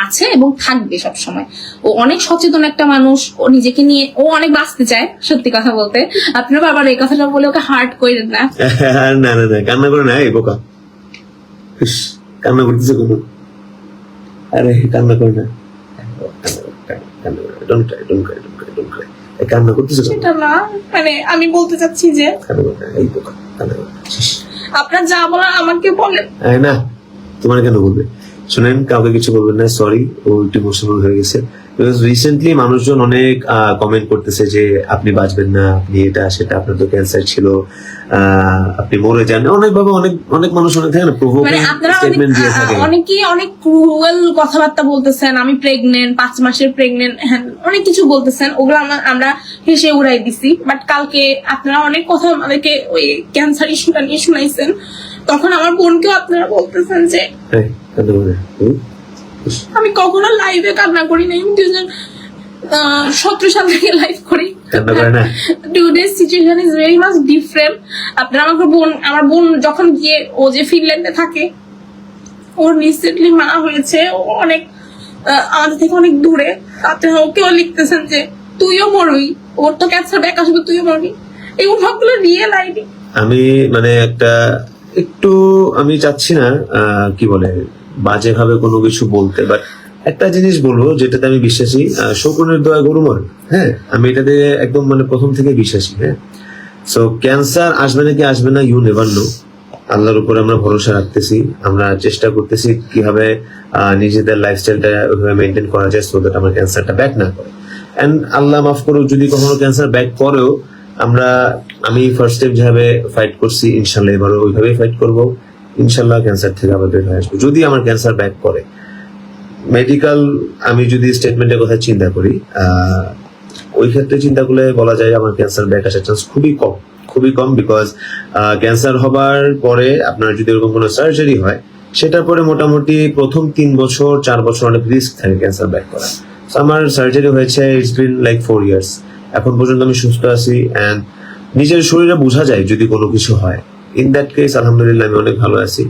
আছে এবং থাকবে সব সময়। ও অনেক সচেতন একটা মানুষ, ও নিজেকে নিয়ে ও অনেক বাঁচতে চায়, সত্যি কথা বলতে। আপনারা বারবার এই কথাটা বলে ওকে হার্ট করেন না। না না না, কান্না করে না এই বোকা, কান্না করতেছে কোনো, আরে কান্না করে না, কান্না করতেছে সেটা না, মানে আমি বলতে চাচ্ছি যে এই বোকা, আপনার যা বলার আমাকে বলেন। না তোমার কেন বলবে, শুনেন কাউকে কিছু বলবেন না, সরি ও একটু ইমোশনাল হয়ে গেছে। রিসেন্টলি মানুষজন অনেক কমেন্ট করতেছে যে আপনি বাঁচবেন না, আপনি এটা সেটা, আপনার তো ক্যান্সার ছিল, আপনি মরে যান, অনেক ভাবে অনেক অনেক মানুষ অনেক থাকে না প্রভোকিং স্টেটমেন্ট দিয়ে থাকে, অনেকেই অনেক ক্রুয়েল কথাবার্তা বলতেছেন, আমি প্রেগনেন্ট, 5 মাসের প্রেগনেন্ট, হ্যাঁ অনেক কিছু বলতেছেন, ওগুলো আমরা হেসে উড়াই দিছি। বাট কালকে আপনারা অনেক কথা আমাদেরকে ওই ক্যান্সার ইস্যুটা নিয়ে শুনাইছেন, তখন আমার বোনকেও আপনারা বলতেছেন যে আমি কখনো লাইভে কান্না করি নাই, 2017 সাল থেকে লাইভ করি। Today's situation is very much different. আপনারা আমার বোন যখন গিয়ে, ও যে ফিনল্যান্ডে থাকে, ওর রিসেন্টলি মা হয়েছে, ও অনেক আমাদের থেকে অনেক দূরে, তাতে ওকেও লিখতেছেন যে তুইও মরবি, ওর তো ক্যান্সার ব্যাক আসবে, তুইও মরবি। এই সবগুলো রিয়েল আইডি। আমি মানে একটু আমি চাচ্ছি না কি বলে বাজে ভাবে কোনো কিছু বলতে, বাট একটা জিনিস বলবো যেটাতে আমি বিশ্বাসী, শকুনের দোয়া গরু মরে। হ্যাঁ, আমি এটাতে একদম মানে প্রথম থেকে বিশ্বাসী। হ্যাঁ, সো ক্যান্সার আসবে নাকি আসবে না, ইউ নেভার নো। আল্লাহর উপরে আমরা ভরসা রাখতেছি, আমরা চেষ্টা করতেছি কিভাবে নিজেদের লাইফস্টাইলটা ওইভাবে মেনটেন করা যায়, সো দ্যাট আমার ক্যান্সারটা ব্যাক না করে। এন্ড আল্লাহ মাফ করুক যদি কখনো ক্যান্সার ব্যাক করেও, আমি ফার্স্ট স্টেপ যেভাবে ফাইট করছি, ইনশাল্লাহ এবারও ওইভাবেই ফাইট করবো। ইনশাল্লাহ ক্যান্সার থেকে আবার বের হয়ে আসবো যদি আমার ক্যান্সার ব্যাক করে। মেডিকেল আমি যদি স্টেটমেন্টের কথা চিন্তা করি, ওই ক্ষেত্রে চিন্তা করলে বলা যায় আমার ক্যান্সার ব্যাক আসার চান্স খুবই কম, বিকজ ক্যান্সার হবার পরে আপনার যদি এরকম কোনো সার্জারি হয়, সেটার পরে মোটামুটি প্রথম 3 বছর 4 বছর অনেক রিস্ক থাকে ক্যান্সার ব্যাক করা। আমার সার্জারি হয়েছে, ইটস বিন লাইক 4 ইয়ার্স। এখন পর্যন্ত আমি সুস্থ আছি, এন্ড নিজের শরীরে বোঝা যায় যদি কোনো কিছু হয়। ইন দ্যাট কেস আলহামদুলিল্লাহ আমি অনেক ভালো আছি।